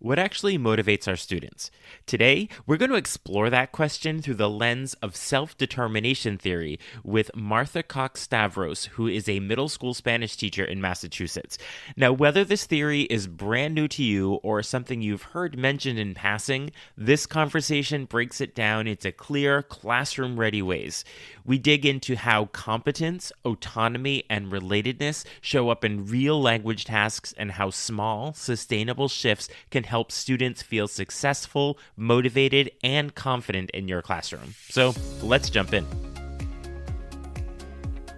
What actually motivates our students? Today, we're going to explore that question through the lens of self-determination theory with Martha Cox-Stavros, who is a middle school Spanish teacher in Massachusetts. Now, whether this theory is brand new to you or something you've heard mentioned in passing, this conversation breaks it down into clear, classroom-ready ways. We dig into how competence, autonomy, and relatedness show up in real language tasks and how small, sustainable shifts can help students feel successful, motivated, and confident in your classroom. So let's jump in.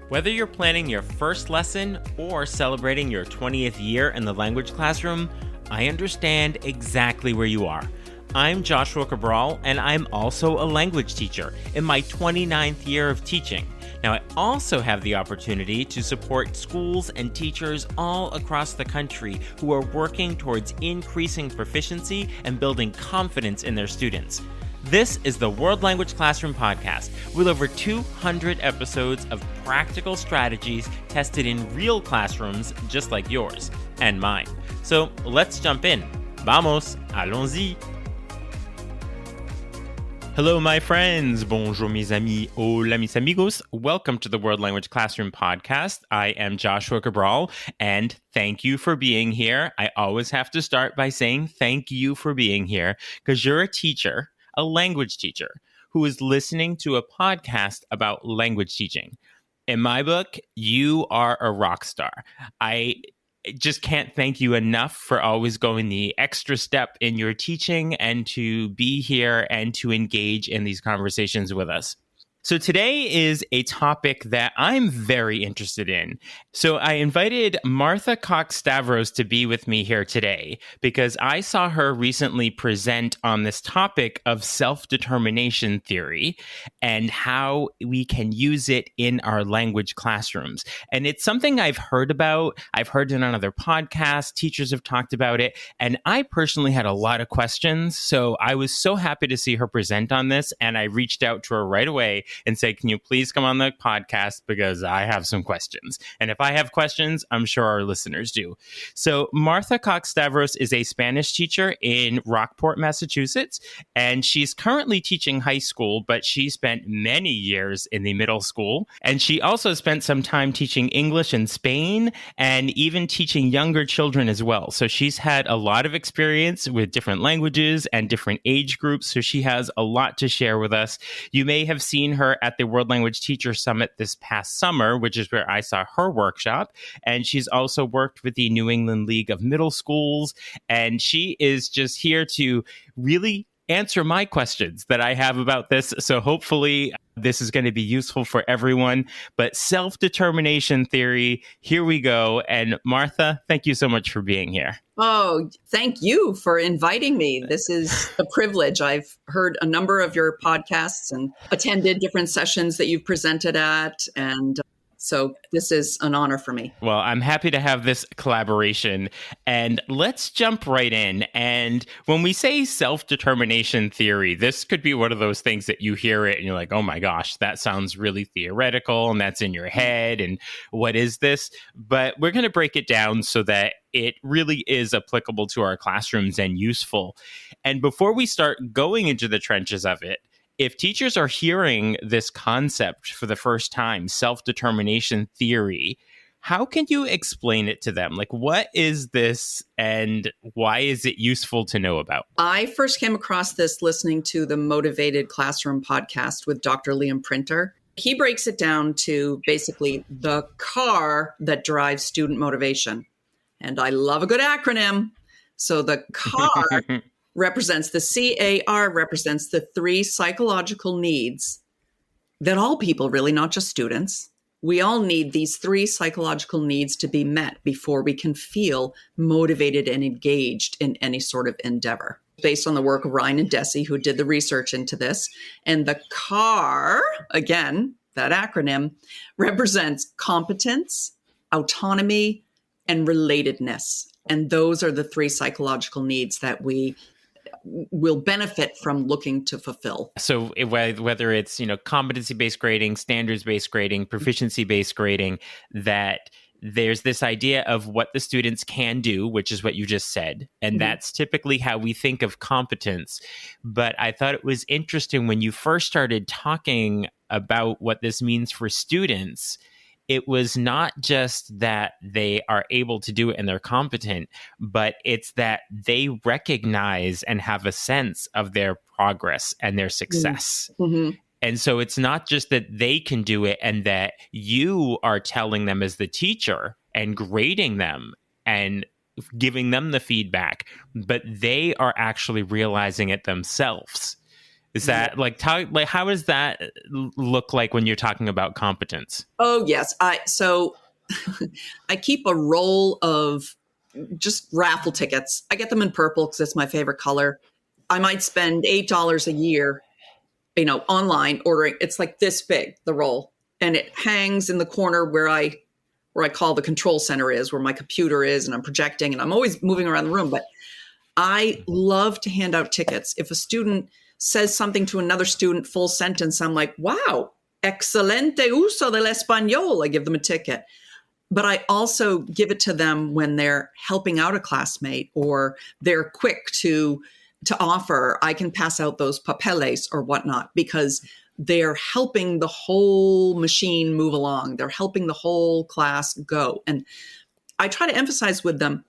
Whether you're planning your first lesson or celebrating your 20th year in the language classroom, I understand exactly where you are. I'm Joshua Cabral, and I'm also a language teacher in my 29th year of teaching. Now, I also have the opportunity to support schools and teachers all across the country who are working towards increasing proficiency and building confidence in their students. This is the World Language Classroom Podcast, with over 200 episodes of practical strategies tested in real classrooms just like yours and mine. So let's jump in. Vamos, allons-y. Hello, my friends. Bonjour, mes amis. Hola, mis amigos. Welcome to the World Language Classroom Podcast. I am Joshua Cabral, and thank you for being here. I always have to start by saying thank you for being here, because you're a teacher, a language teacher, who is listening to a podcast about language teaching. In my book, you are a rock star. I just can't thank you enough for always going the extra step in your teaching and to be here and to engage in these conversations with us. So today is a topic that I'm very interested in. So I invited Martha Cox-Stavros to be with me here today because I saw her recently present on this topic of self-determination theory and how we can use it in our language classrooms. And it's something I've heard about. I've heard it on other podcasts. Teachers have talked about it. And I personally had a lot of questions. So I was so happy to see her present on this. And I reached out to her right away and say, can you please come on the podcast because I have some questions. And if I have questions, I'm sure our listeners do. So Martha Cox-Stavros is a Spanish teacher in Rockport, Massachusetts, and she's currently teaching high school, but she spent many years in the middle school. And she also spent some time teaching English in Spain and even teaching younger children as well. So she's had a lot of experience with different languages and different age groups. So she has a lot to share with us. You may have seen her at the World Language Teacher Summit this past summer, which is where I saw her workshop. And she's also worked with the New England League of Middle Schools. And she is just here to really answer my questions that I have about this. So hopefully this is going to be useful for everyone. But self-determination theory, here we go. And Martha, thank you so much for being here. Oh, thank you for inviting me. This is a privilege. I've heard a number of your podcasts and attended different sessions that you've presented at. And so this is an honor for me. Well, I'm happy to have this collaboration. And let's jump right in. And when we say self-determination theory, this could be one of those things that you hear it and you're like, oh my gosh, that sounds really theoretical and that's in your head. And what is this? But we're going to break it down so that it really is applicable to our classrooms and useful. And before we start going into the trenches of it, if teachers are hearing this concept for the first time, self-determination theory, how can you explain it to them? Like, what is this and why is it useful to know about? I first came across this listening to the Motivated Classroom podcast with Dr. Liam Printer. He breaks it down to basically the car that drives student motivation. And I love a good acronym. So the car represents the CAR represents the three psychological needs that all people, really, not just students. We all need these three psychological needs to be met before we can feel motivated and engaged in any sort of endeavor. Based on the work of Ryan and Deci, who did the research into this. And the CAR, again, that acronym, represents competence, autonomy, and relatedness. And those are the three psychological needs that we will benefit from looking to fulfill. So whether it's, competency-based grading, standards-based grading, proficiency-based grading, that there's this idea of what the students can do, which is what you just said. And that's typically how we think of competence. But I thought it was interesting when you first started talking about what this means for students. It was not just that they are able to do it and they're competent, but it's that they recognize and have a sense of their progress and their success. Mm-hmm. And so it's not just that they can do it and that you are telling them as the teacher and grading them and giving them the feedback, but they are actually realizing it themselves. Is that how does that look like when you're talking about competence? Oh, yes. So I keep a roll of just raffle tickets. I get them in purple because it's my favorite color. I might spend $8 a year, online ordering. It's like this big, the roll, and it hangs in the corner where I call the control center is, where my computer is, and I'm projecting, and I'm always moving around the room. But I love to hand out tickets. If a student says something to another student, full sentence, I'm like, wow, excelente uso del español. I give them a ticket. But I also give it to them when they're helping out a classmate or they're quick to offer. I can pass out those papeles or whatnot because they're helping the whole machine move along. They're helping the whole class go. And I try to emphasize with them,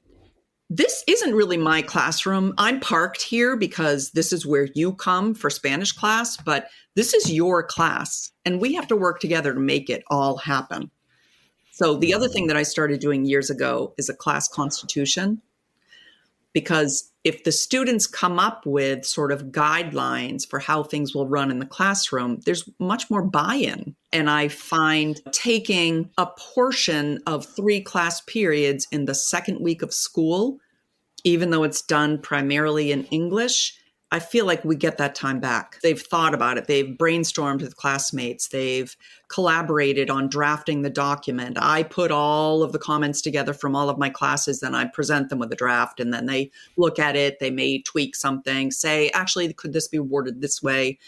this isn't really my classroom. I'm parked here because this is where you come for Spanish class, but this is your class. And we have to work together to make it all happen. So the other thing that I started doing years ago is a class constitution. Because if the students come up with sort of guidelines for how things will run in the classroom, there's much more buy-in. And I find taking a portion of 3 class periods in the second week of school, even though it's done primarily in English, I feel like we get that time back. They've thought about it. They've brainstormed with classmates. They've collaborated on drafting the document. I put all of the comments together from all of my classes, then I present them with a draft, and then they look at it. They may tweak something, say, actually, could this be worded this way?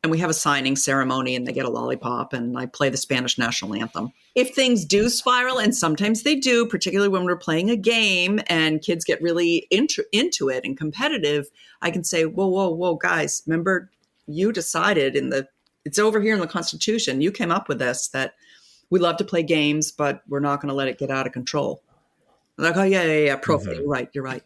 And we have a signing ceremony and they get a lollipop and I play the Spanish national anthem. If things do spiral, and sometimes they do, particularly when we're playing a game and kids get really into it and competitive, I can say, whoa, guys, remember you decided it's over here in the Constitution. You came up with this, that we love to play games, but we're not going to let it get out of control. I'm like, oh, yeah, prof, you're right.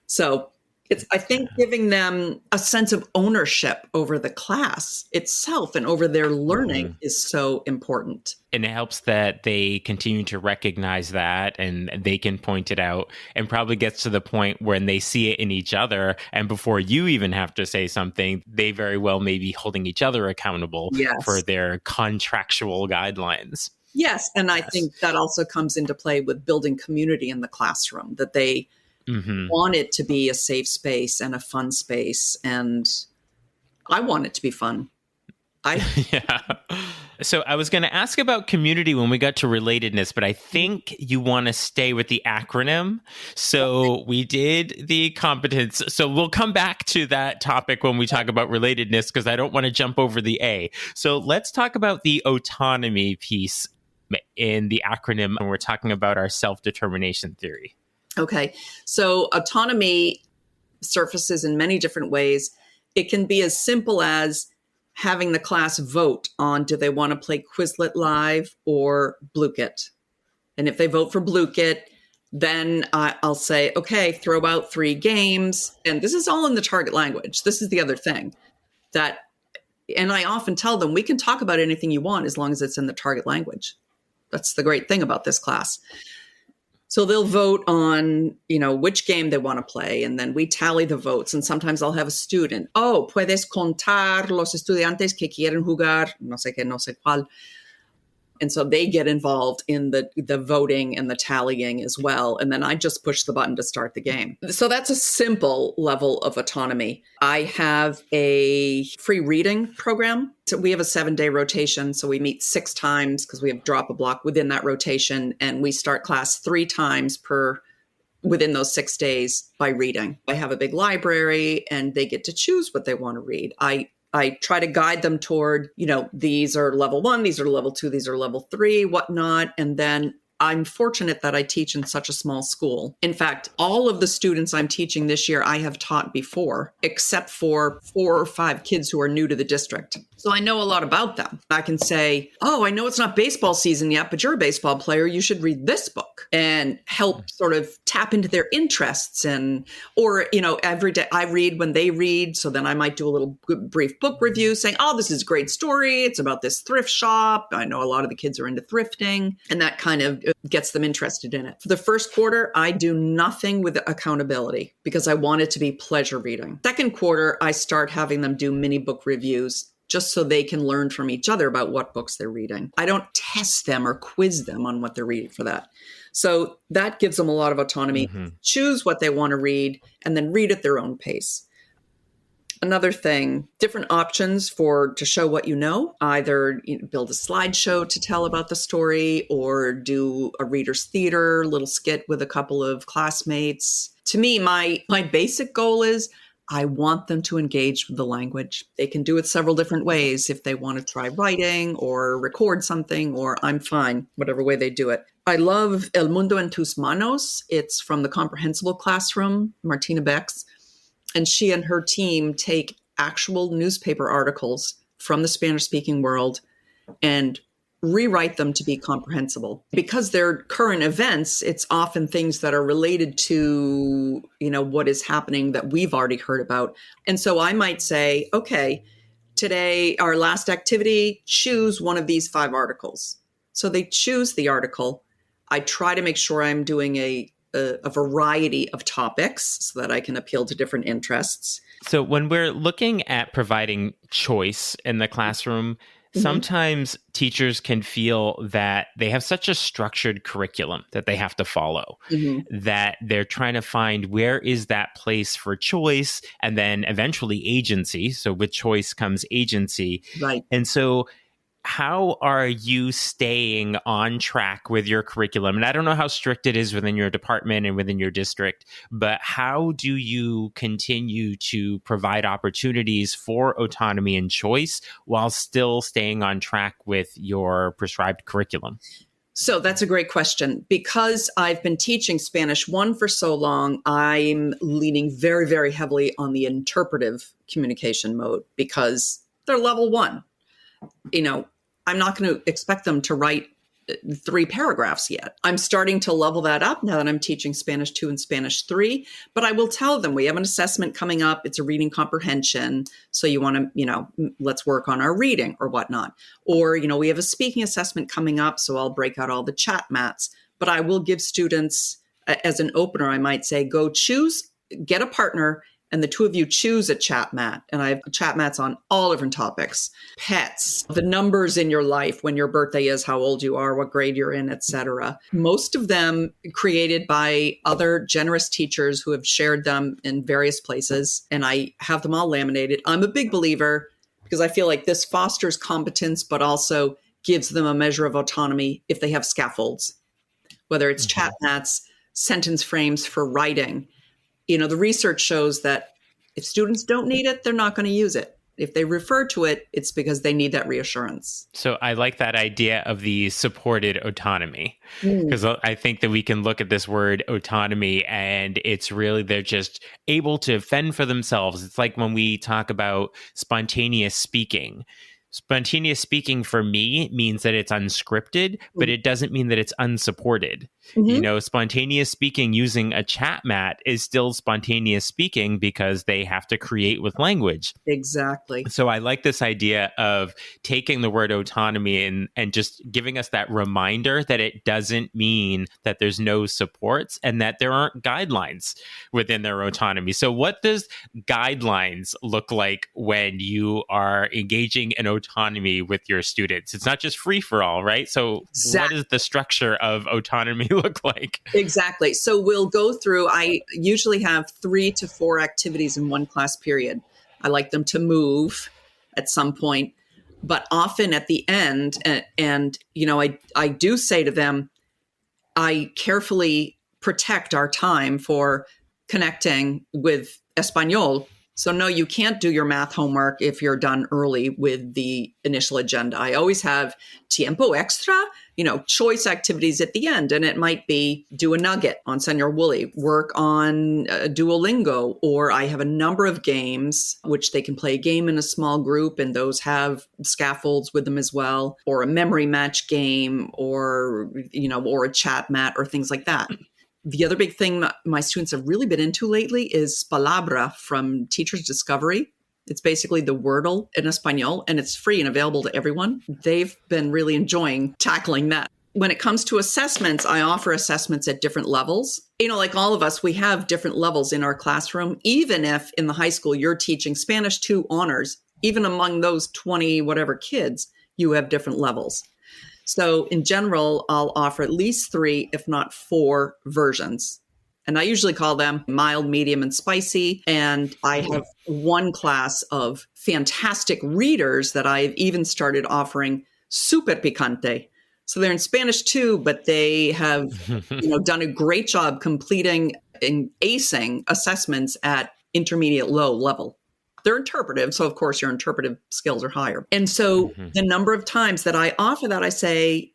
So it's, I think, giving them a sense of ownership over the class itself and over their learning is so important. And it helps that they continue to recognize that and they can point it out, and probably gets to the point when they see it in each other. And before you even have to say something, they very well may be holding each other accountable for their contractual guidelines. Yes. And I think that also comes into play with building community in the classroom, that they want it to be a safe space and a fun space. And I want it to be fun. Yeah. So I was going to ask about community when we got to relatedness, but I think you want to stay with the acronym. So we did the competence. So we'll come back to that topic when we talk about relatedness, because I don't want to jump over the A. So let's talk about the autonomy piece in the acronym when we're talking about our self-determination theory. Okay. So autonomy surfaces in many different ways. It can be as simple as having the class vote on, do they want to play Quizlet Live or Blue-Kit? And if they vote for Blue-Kit, then I'll say, okay, throw out 3 games. And this is all in the target language. This is the other thing and I often tell them, we can talk about anything you want as long as it's in the target language. That's the great thing about this class. So they'll vote on, which game they want to play, and then we tally the votes. And sometimes I'll have a student, puedes contar los estudiantes que quieren jugar, no sé qué, no sé cuál. And so they get involved in the voting and the tallying as well. And then I just push the button to start the game. So that's a simple level of autonomy. I have a free reading program. So we have a 7-day rotation. So we meet 6 times because we have drop a block within that rotation. And we start class 3 times within those 6 days by reading. I have a big library and they get to choose what they want to read. I try to guide them toward, these are level 1, these are level 2, these are level 3, whatnot. And then I'm fortunate that I teach in such a small school. In fact, all of the students I'm teaching this year, I have taught before, except for 4 or 5 kids who are new to the district. So I know a lot about them. I can say, oh, I know it's not baseball season yet, but you're a baseball player. You should read this book, and help sort of tap into their interests. Or, every day I read when they read. So then I might do a little brief book review saying, oh, this is a great story. It's about this thrift shop. I know a lot of the kids are into thrifting, and that kind of gets them interested in it. For the first quarter, I do nothing with accountability because I want it to be pleasure reading. Second quarter, I start having them do mini book reviews just so they can learn from each other about what books they're reading. I don't test them or quiz them on what they're reading for that. So that gives them a lot of autonomy, choose what they want to read, and then read at their own pace. Another thing, different options to show what you know, either build a slideshow to tell about the story, or do a reader's theater, little skit with a couple of classmates. To me, my basic goal is I want them to engage with the language. They can do it several different ways. If they want to try writing or record something, or I'm fine, whatever way they do it. I love El Mundo en tus manos. It's from the Comprehensible Classroom, Martina Beck's. And she and her team take actual newspaper articles from the Spanish-speaking world and rewrite them to be comprehensible. Because they're current events, it's often things that are related to, what is happening that we've already heard about. And so I might say, okay, today, our last activity, choose one of these 5 articles. So they choose the article. I try to make sure I'm doing a variety of topics so that I can appeal to different interests. So when we're looking at providing choice in the classroom, sometimes teachers can feel that they have such a structured curriculum that they have to follow, that they're trying to find where is that place for choice, and then eventually agency. So with choice comes agency. Right. And so how are you staying on track with your curriculum? And I don't know how strict it is within your department and within your district, but how do you continue to provide opportunities for autonomy and choice while still staying on track with your prescribed curriculum? So that's a great question. Because I've been teaching Spanish 1 for so long, I'm leaning very, very heavily on the interpretive communication mode because they're level 1. I'm not going to expect them to write 3 paragraphs yet. I'm starting to level that up now that I'm teaching Spanish 2 and Spanish 3, but I will tell them we have an assessment coming up. It's a reading comprehension. So you want to, let's work on our reading or whatnot. Or, we have a speaking assessment coming up. So I'll break out all the chat mats, but I will give students as an opener, I might say, go get a partner, and the 2 of you choose a chat mat. And I have chat mats on all different topics: pets, the numbers in your life, when your birthday is, how old you are, what grade you're in, etc. Most of them created by other generous teachers who have shared them in various places. And I have them all laminated. I'm a big believer because I feel like this fosters competence, but also gives them a measure of autonomy if they have scaffolds, whether it's chat mats, sentence frames for writing. The research shows that if students don't need it, they're not going to use it. If they refer to it, it's because they need that reassurance. So I like that idea of the supported autonomy, because I think that we can look at this word autonomy and it's really, they're just able to fend for themselves. It's like when we talk about spontaneous speaking. Spontaneous speaking for me means that it's unscripted, but it doesn't mean that it's unsupported. Spontaneous speaking using a chat mat is still spontaneous speaking because they have to create with language. Exactly. So I like this idea of taking the word autonomy and just giving us that reminder that it doesn't mean that there's no supports and that there aren't guidelines within their autonomy. So what does guidelines look like when you are engaging in autonomy with your students? It's not just free for all, right? So What is the structure of autonomy look like? Exactly. So we'll go through, I usually have 3 to 4 activities in one class period. I like them to move at some point, but often at the end, I do say to them, I carefully protect our time for connecting with Espanol. So no, you can't do your math homework if you're done early with the initial agenda. I always have tiempo extra choice activities at the end. And it might be do a nugget on Senor Woolley, work on Duolingo, or I have a number of games which they can play a game in a small group, and those have scaffolds with them as well, or a memory match game, or a chat mat, or things like that. The other big thing that my students have really been into lately is Palabra from Teachers Discovery. It's basically the Wordle in Espanol, and it's free and available to everyone. They've been really enjoying tackling that. When it comes to assessments, I offer assessments at different levels. Like all of us, we have different levels in our classroom. Even if in the high school you're teaching Spanish 2 honors, even among those 20 whatever kids, you have different levels. So in general, I'll offer at least 3, if not 4 versions. And I usually call them mild, medium, and spicy. And I have one class of fantastic readers that I've even started offering super picante. So they're in Spanish too, but they have done a great job completing and acing assessments at intermediate low level. They're interpretive, so of course your interpretive skills are higher. And so the number of times that I offer that, I say,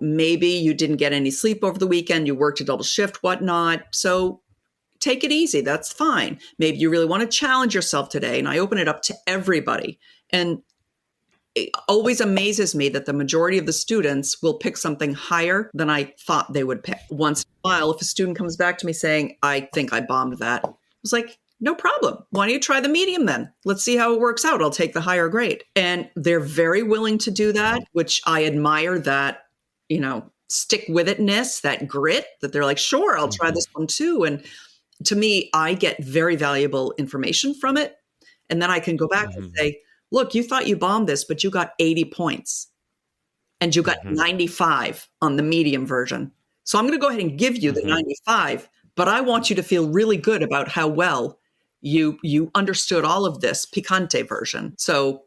maybe you didn't get any sleep over the weekend, you worked a double shift, whatnot. So take it easy. That's fine. Maybe you really want to challenge yourself today. And I open it up to everybody. And it always amazes me that the majority of the students will pick something higher than I thought they would pick. Once in a while, if a student comes back to me saying, I think I bombed that, I was like, no problem. Why don't you try the medium then? Let's see how it works out. I'll take the higher grade. And they're very willing to do that, which I admire, that, stick with itness, that grit, that they're like, sure, I'll try this one too. And to me, I get very valuable information from it. And then I can go back and say, look, you thought you bombed this, but you got 80 points and you got 95 on the medium version. So I'm going to go ahead and give you the 95, but I want you to feel really good about how well you understood all of this picante version. So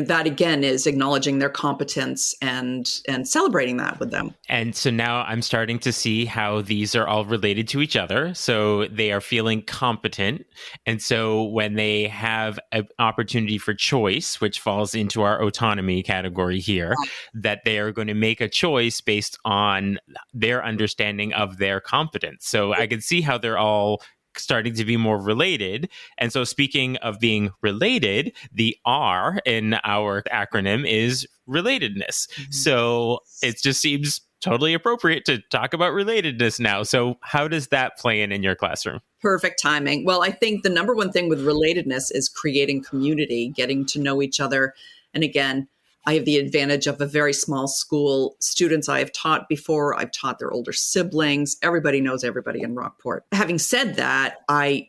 that again is acknowledging their competence and celebrating that with them. And so now I'm starting to see how these are all related to each other. So they are feeling competent. And so when they have an opportunity for choice, which falls into our autonomy category here, that they are going to make a choice based on their understanding of their competence. So I can see how they're all starting to be more related. And so speaking of being related, the R in our acronym is relatedness. So it just seems totally appropriate to talk about relatedness now. So how does that play in your classroom? Perfect timing. Well, I think the number one thing with relatedness is creating community, getting to know each other. And again, I have the advantage of a very small school. Students I have taught before, I've taught their older siblings. Everybody knows everybody in Rockport. Having said that, I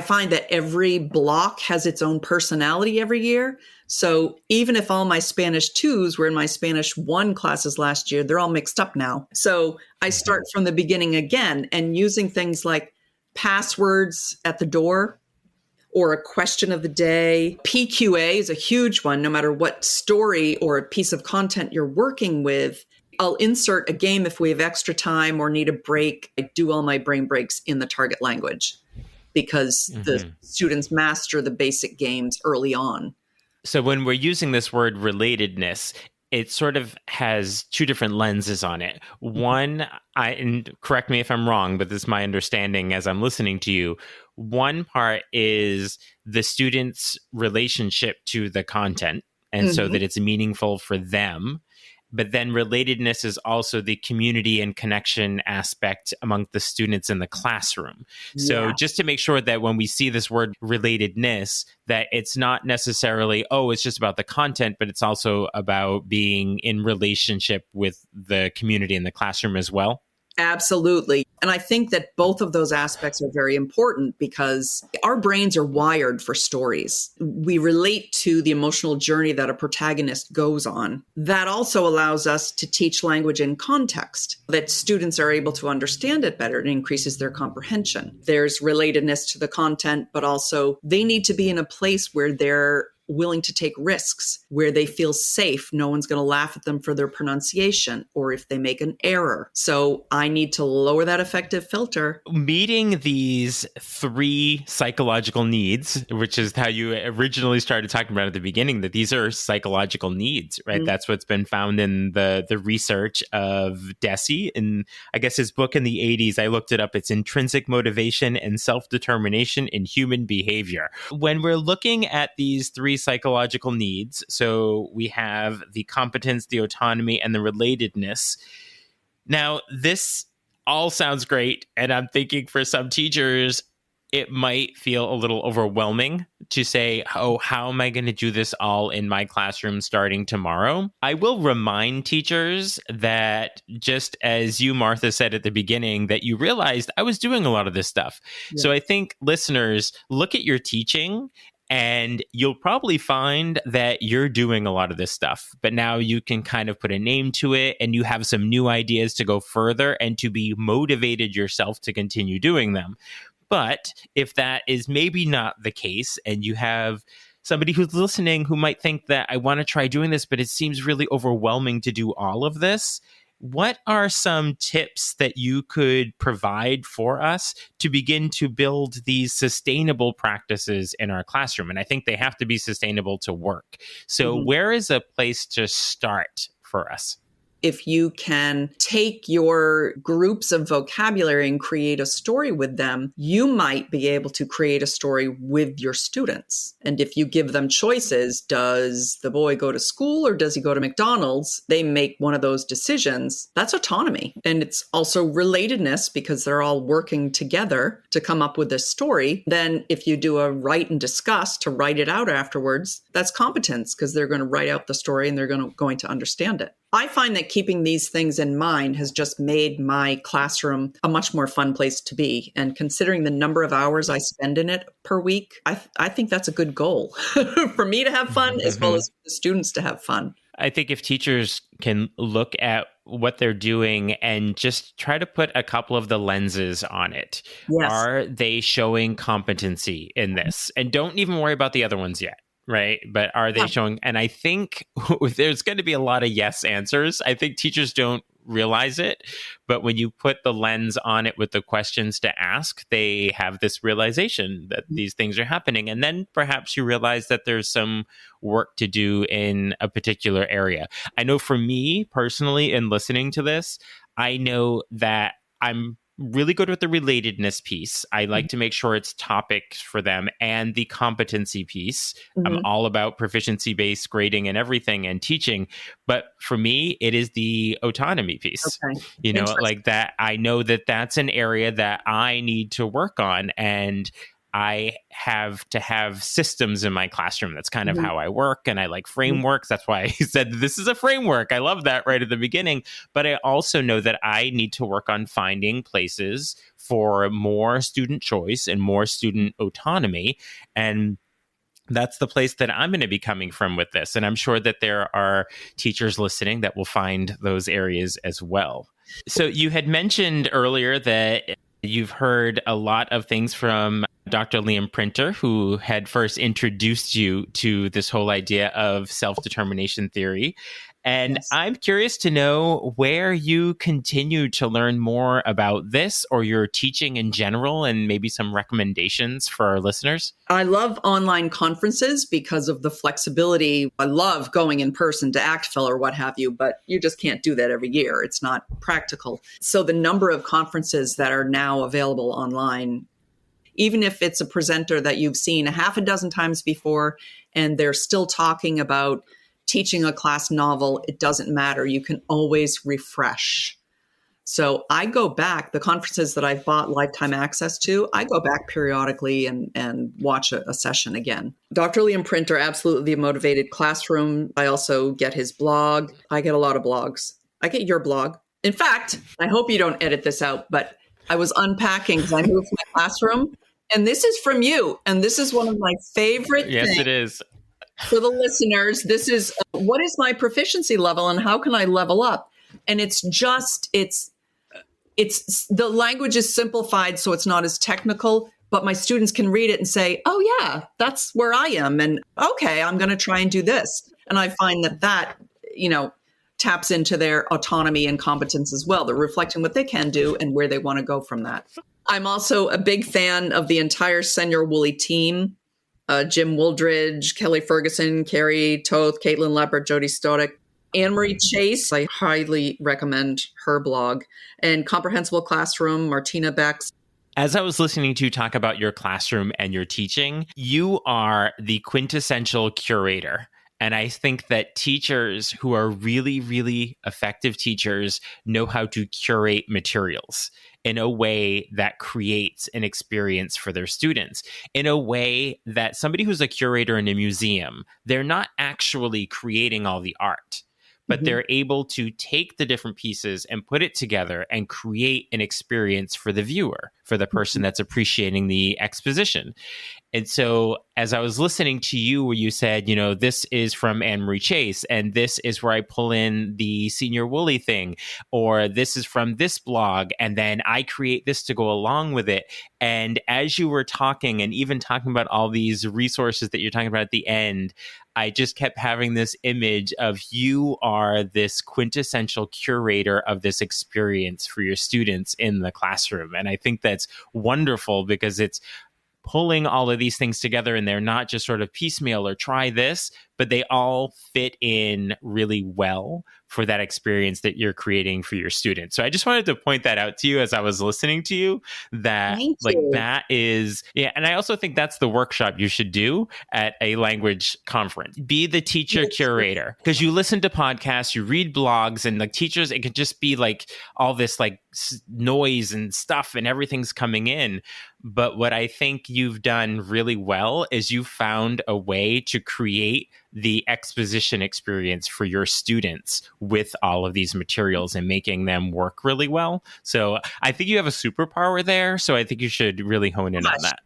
find that every block has its own personality every year. So even if all my Spanish 2s were in my Spanish 1 classes last year, they're all mixed up now. So I start from the beginning again, and using things like passwords at the door, or a question of the day. PQA is a huge one, no matter what story or a piece of content you're working with. I'll insert a game if we have extra time or need a break. I do all my brain breaks in the target language because the students master the basic games early on. So when we're using this word relatedness, it sort of has 2 different lenses on it. One, and correct me if I'm wrong, but this is my understanding as I'm listening to you. One part is the student's relationship to the content, and so that it's meaningful for them. But then relatedness is also the community and connection aspect among the students in the classroom. So just to make sure that when we see this word relatedness, that it's not necessarily, it's just about the content, but it's also about being in relationship with the community in the classroom as well. Absolutely. And I think that both of those aspects are very important because our brains are wired for stories. We relate to the emotional journey that a protagonist goes on. That also allows us to teach language in context, that students are able to understand it better. It increases their comprehension. There's relatedness to the content, but also they need to be in a place where they're willing to take risks, where they feel safe. No one's going to laugh at them for their pronunciation or if they make an error. So I need to lower that affective filter. Meeting these 3 psychological needs, which is how you originally started talking about at the beginning, that these are psychological needs, right? Mm-hmm. That's what's been found in the research of Deci. In, I guess, his book in the 80s, I looked it up. It's Intrinsic Motivation and Self-Determination in Human Behavior. When we're looking at these 3 psychological needs, so we have the competence, the autonomy, and the relatedness. Now, this all sounds great. And I'm thinking for some teachers, it might feel a little overwhelming to say, oh, how am I going to do this all in my classroom starting tomorrow? I will remind teachers that, just as you, Martha, said at the beginning, that you realized I was doing a lot of this stuff. Yeah. So I think listeners, look at your teaching and you'll probably find that you're doing a lot of this stuff, but now you can kind of put a name to it and you have some new ideas to go further and to be motivated yourself to continue doing them. But if that is maybe not the case and you have somebody who's listening who might think that I want to try doing this, but it seems really overwhelming to do all of this, what are some tips that you could provide for us to begin to build these sustainable practices in our classroom? And I think they have to be sustainable to work. So where is a place to start for us? If you can take your groups of vocabulary and create a story with them, you might be able to create a story with your students. And if you give them choices, does the boy go to school or does he go to McDonald's? They make one of those decisions. That's autonomy. And it's also relatedness, because they're all working together to come up with this story. Then if you do a write and discuss to write it out afterwards, that's competence, because they're going to write out the story and they're going to understand it. I find that keeping these things in mind has just made my classroom a much more fun place to be. And considering the number of hours I spend in it per week, I think that's a good goal for me to have fun as well as the students to have fun. I think if teachers can look at what they're doing and just try to put a couple of the lenses on it. Yes. Are they showing competency in this? And don't even worry about the other ones yet. Right. But are they showing? And I think there's going to be a lot of yes answers. I think teachers don't realize it. But when you put the lens on it with the questions to ask, they have this realization that these things are happening. And then perhaps you realize that there's some work to do in a particular area. I know for me personally, in listening to this, I know that I'm really good with the relatedness piece. I like to make sure it's topics for them, and the competency piece. I'm all about proficiency-based grading and everything and teaching. But for me, it is the autonomy piece. Okay. You know, like that. I know that that's an area that I need to work on, and I have to have systems in my classroom. That's kind of how I work. And I like frameworks. That's why I said this is a framework. I love that right at the beginning. But I also know that I need to work on finding places for more student choice and more student autonomy. And that's the place that I'm going to be coming from with this. And I'm sure that there are teachers listening that will find those areas as well. So you had mentioned earlier that you've heard a lot of things from Dr. Liam Printer, who had first introduced you to this whole idea of self-determination theory. And yes. I'm curious to know where you continue to learn more about this, or your teaching in general, and maybe some recommendations for our listeners. I love online conferences because of the flexibility. I love going in person to ACTFL or what have you, but you just can't do that every year. It's not practical. So the number of conferences that are now available online, even if it's a presenter that you've seen a half a dozen times before and they're still talking about teaching a class novel, it doesn't matter. You can always refresh. So I go back, the conferences that I've bought lifetime access to, I go back periodically and watch a session again. Dr. Liam Printer, absolutely a motivated classroom. I also get his blog. I get a lot of blogs. I get your blog. In fact, I hope you don't edit this out, but I was unpacking because I moved my classroom. And this is from you. And this is one of my favorite things. Yes, it is. For the listeners, this is what is my proficiency level and how can I level up? And it's the language is simplified so it's not as technical, but my students can read it and say, oh yeah, that's where I am. And okay, I'm going to try and do this. And I find that, taps into their autonomy and competence as well. They're reflecting what they can do and where they want to go from that. I'm also a big fan of the entire Senior Woolley team. Jim Wooldridge, Kelly Ferguson, Carrie Toth, Caitlin Leppert, Jody Stoddard, Anne-Marie Chase. I highly recommend her blog. And Comprehensible Classroom, Martina Bex. As I was listening to you talk about your classroom and your teaching, you are the quintessential curator. And I think that teachers who are really, really effective teachers know how to curate materials in a way that creates an experience for their students, in a way that somebody who's a curator in a museum, they're not actually creating all the art, but they're able to take the different pieces and put it together and create an experience for the viewer, for the person that's appreciating the exposition. And so as I was listening to you, where you said, this is from Anne-Marie Chase, and this is where I pull in the Senior Woolley thing, or this is from this blog, and then I create this to go along with it. And as you were talking, and even talking about all these resources that you're talking about at the end, I just kept having this image of you are this quintessential curator of this experience for your students in the classroom. And I think that's wonderful because it's pulling all of these things together, and they're not just sort of piecemeal or try this, but they all fit in really well for that experience that you're creating for your students. So I just wanted to point that out to you as I was listening to you, that that is, and I also think that's the workshop you should do at a language conference. Be the teacher curator, because you listen to podcasts, you read blogs, and like teachers, it could just be like all this like noise and stuff and everything's coming in. But what I think you've done really well is you found a way to create the exposition experience for your students with all of these materials and making them work really well. So I think you have a superpower there. So I think you should really hone in on that.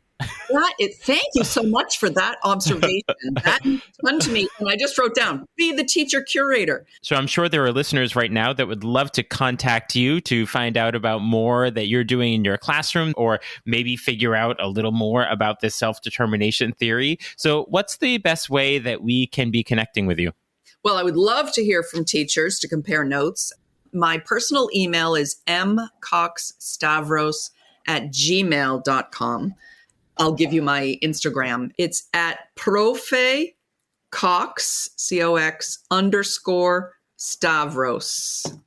Thank you so much for that observation. That means a ton to me. And I just wrote down, be the teacher curator. So I'm sure there are listeners right now that would love to contact you to find out about more that you're doing in your classroom, or maybe figure out a little more about this self-determination theory. So what's the best way that we can be connecting with you? Well, I would love to hear from teachers to compare notes. My personal email is mcoxstavros@gmail.com. I'll give you my Instagram. It's at Profe Cox, C-O-X _Stavros.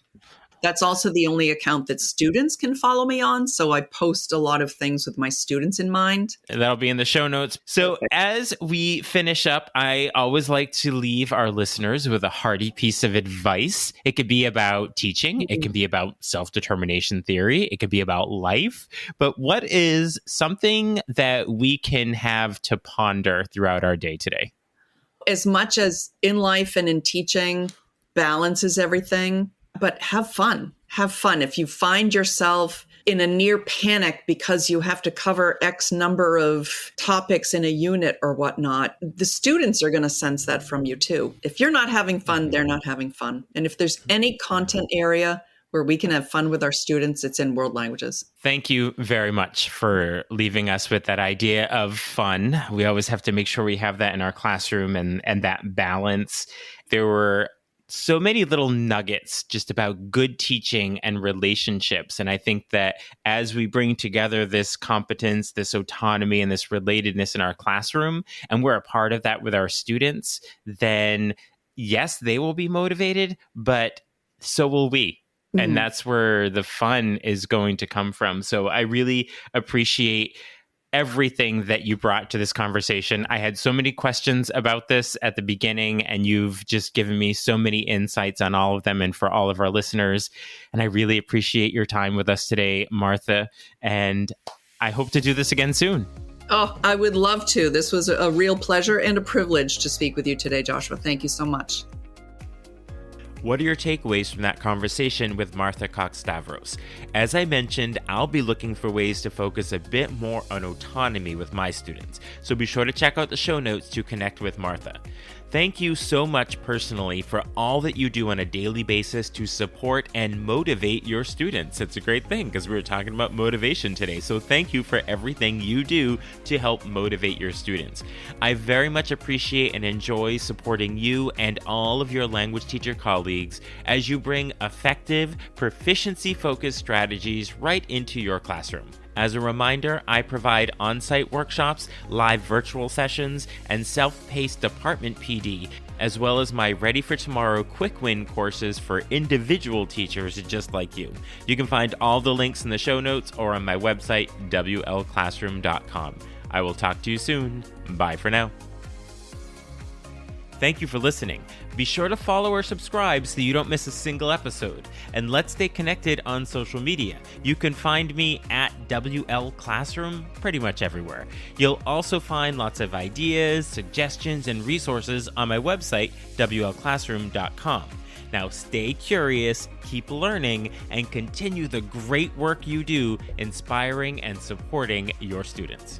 That's also the only account that students can follow me on. So I post a lot of things with my students in mind. That'll be in the show notes. So as we finish up, I always like to leave our listeners with a hearty piece of advice. It could be about teaching. It can be about self-determination theory. It could be about life. But what is something that we can have to ponder throughout our day today? As much as in life and in teaching, balance is everything. But have fun. Have fun. If you find yourself in a near panic because you have to cover X number of topics in a unit or whatnot, the students are going to sense that from you too. If you're not having fun, they're not having fun. And if there's any content area where we can have fun with our students, it's in world languages. Thank you very much for leaving us with that idea of fun. We always have to make sure we have that in our classroom and that balance. There were so many little nuggets just about good teaching and relationships. And I think that as we bring together this competence, this autonomy, and this relatedness in our classroom, and we're a part of that with our students, then yes, they will be motivated, but so will we. And that's where the fun is going to come from. So I really appreciate everything that you brought to this conversation. I had so many questions about this at the beginning, and you've just given me so many insights on all of them and for all of our listeners. And I really appreciate your time with us today, Martha. And I hope to do this again soon. Oh, I would love to. This was a real pleasure and a privilege to speak with you today, Joshua. Thank you so much. What are your takeaways from that conversation with Martha Cox-Stavros? As I mentioned, I'll be looking for ways to focus a bit more on autonomy with my students, so be sure to check out the show notes to connect with Martha. Thank you so much personally for all that you do on a daily basis to support and motivate your students. It's a great thing because we were talking about motivation today. So thank you for everything you do to help motivate your students. I very much appreciate and enjoy supporting you and all of your language teacher colleagues as you bring effective, proficiency-focused strategies right into your classroom. As a reminder, I provide on-site workshops, live virtual sessions, and self-paced department PD, as well as my Ready for Tomorrow Quick Win courses for individual teachers just like you. You can find all the links in the show notes or on my website, wlclassroom.com. I will talk to you soon. Bye for now. Thank you for listening. Be sure to follow or subscribe so you don't miss a single episode. And let's stay connected on social media. You can find me at WL Classroom pretty much everywhere. You'll also find lots of ideas, suggestions, and resources on my website, wlclassroom.com. Now stay curious, keep learning, and continue the great work you do inspiring and supporting your students.